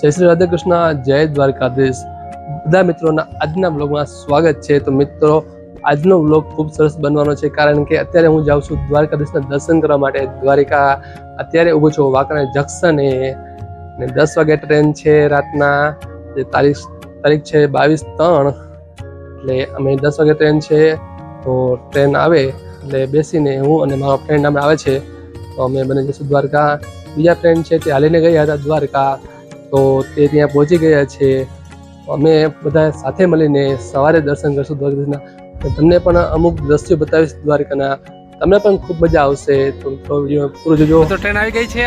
જય શ્રી રાધે કૃષ્ણ, જય દ્વારકાધીશ. બધા મિત્રોના આજના બ્લોગમાં સ્વાગત છે. તો મિત્રો, આજનો બ્લોગ ખૂબ સરસ બનવાનો છે, કારણ કે અત્યારે હું જાઉં છું દ્વારકાધીશના દર્શન કરવા માટે. દ્વારિકા અત્યારે ઊભો છું વાંકાનેર જંકશને, ને 10 વાગે ટ્રેન છે રાતના. જે તારીખ છે 22/3, એટલે અમે 10 વાગે ટ્રેન છે. તો ટ્રેન આવે એટલે બેસીને હું અને મારો ફ્રેન્ડ અમે આવે છે, તો અમે બને જઈશું દ્વારકા. બીજા ફ્રેન્ડ છે તે હાલીને ગયા હતા દ્વારકા, તો તે ત્યાં પહોંચી ગયા છે. અમે બધા સાથે મળીને સવારે દર્શન કરશું દ્વારકાધીશના. તમને પણ અમુક દ્રશ્યો બતાવીશ દ્વારકાના, તમને પણ ખૂબ મજા આવશે. તો વિડીયો પૂરો જોજો. તો ટ્રેન આવી ગઈ છે.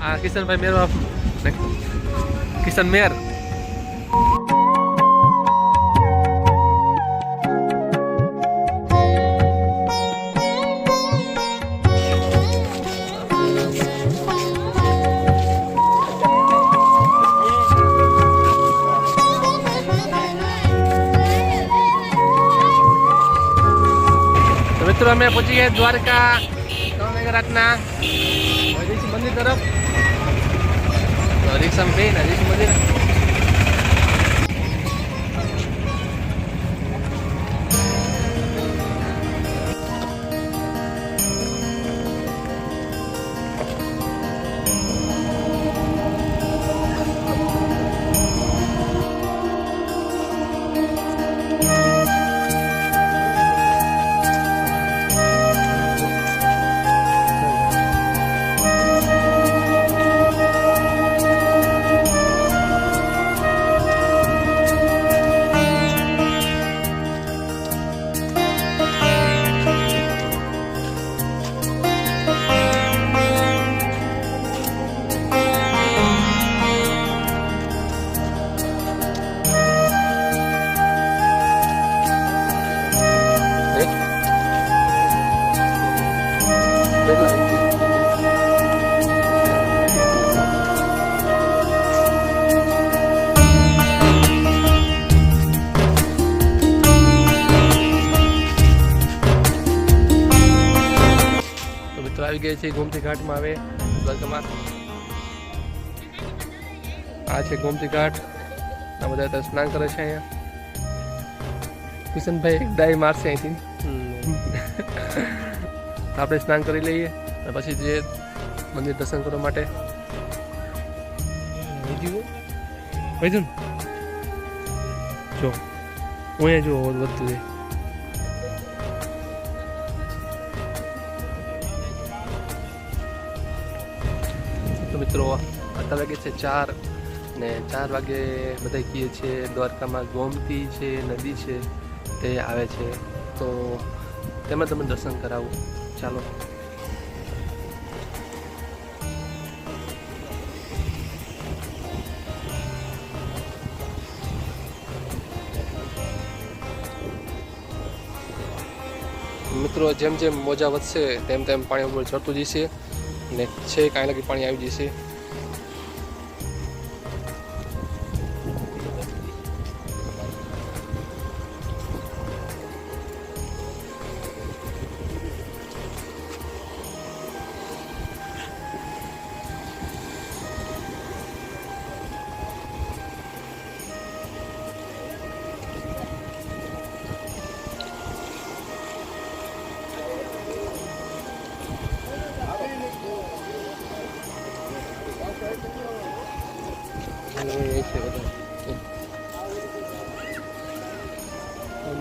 આ કિશનભાઈ મેર, કિશન મેર. મિત્રો અમે પહોંચી ગયા દ્વારકા 3 વાગે રાતના. મંદિર તરફ રિક્ષામાં બેન જઈશું મંદિર. આવી ગઈ છે ગોમતી ઘાટમાં. આવે દ્વારકામાં આ છે ગોમતી ઘાટ. આ બધા અત્યારે સ્નાન કરે છે અહીંયા. કિશનભાઈ એક ડાઈ મારશે અહીંથી. આપણે સ્નાન કરી લઈએ અને પછી જે મંદિર દર્શન કરવા માટે જો હું અહીંયા જો વધતું જાય. મિત્રો અત્યારે વાગે છે 4, ને 4 વાગે બધા કહીએ છીએ દ્વારકામાં ગોમતી છે, નદી છે, તે આવે છે. તો તેમાં તમે દર્શન કરાવું. ચાલો. મિત્રો જેમ જેમ મોજા વધશે તેમ તેમ પાણી ઉપર ચડતું જશે, ને છે કાંઈ લગી પાણી આવી જશે.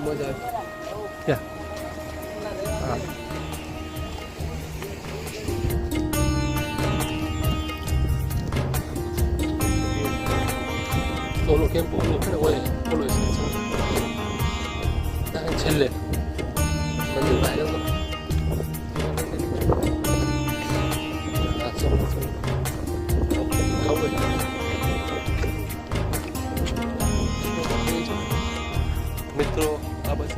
મજા આવે. હા, ઓલો કેમ્પ ઓલો હોય ઓલો છેલ્લે મંદિર બહાર મિત્રો. આ બસ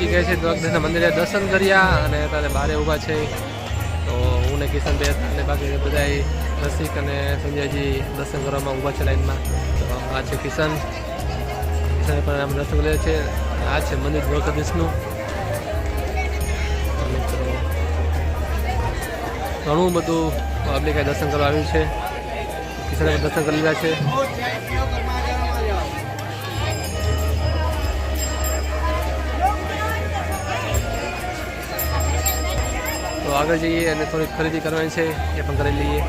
પહોંચી ગયા છે દ્વારકાધીશના મંદિરે, દર્શન કર્યા અને અત્યારે બહારે ઊભા છે. તો હું ને કિશનભાઈ હતા અને બાકી બધા રસિક અને સંજયજી દર્શન કરવામાં ઊભા છે લાઈનમાં. તો આ છે કિશન પણ આમ દર્શન કરે છે. આ છે મંદિર દ્વારકાધીશનું. મિત્રો ઘણું બધું પબ્લિક દર્શન કરવા આવ્યું છે. કિશને દર્શન કરી રહ્યા છે. તો આગળ જઈએ અને થોડીક ખરીદી કરવાની છે, એ પણ કરી લઈએ.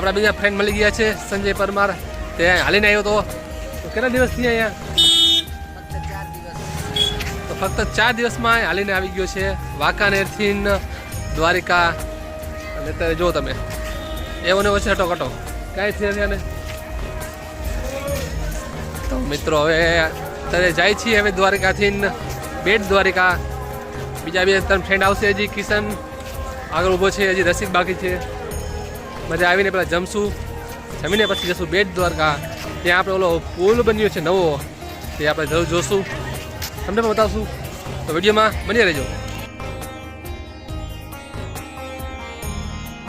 આપણા બીજા ફ્રેન્ડ મળી ગયા છે સંજય પરમાર, તે હાલીને આવ્યો તો કેટલા દિવસથી અહીંયા? તો ફક્ત 4 દિવસમાં હાલીને આવી ગયો છે વાંકાનેરથી દ્વારિકા. અને અત્યારે જો તમે એવો ને વચ્ચે હટો કાંઈ છે ને. તો મિત્રો હવે અત્યારે જાય છીએ હવે દ્વારિકાથી બેટ દ્વારિકા. બીજા 2-3 ફ્રેન્ડ આવશે, હજી કિશન આગળ ઊભો છે, હજી રસિક બાકી છે. બધા આવીને પહેલાં જમશું, જમીને પછી જશું બેટ દ્વારકા. ત્યાં આપણે ઓલો પુલ બન્યો છે નવો, તે આપણે જરૂર જોશું, તમને પણ બતાવશું. તો વિડીયોમાં બની રહેજો.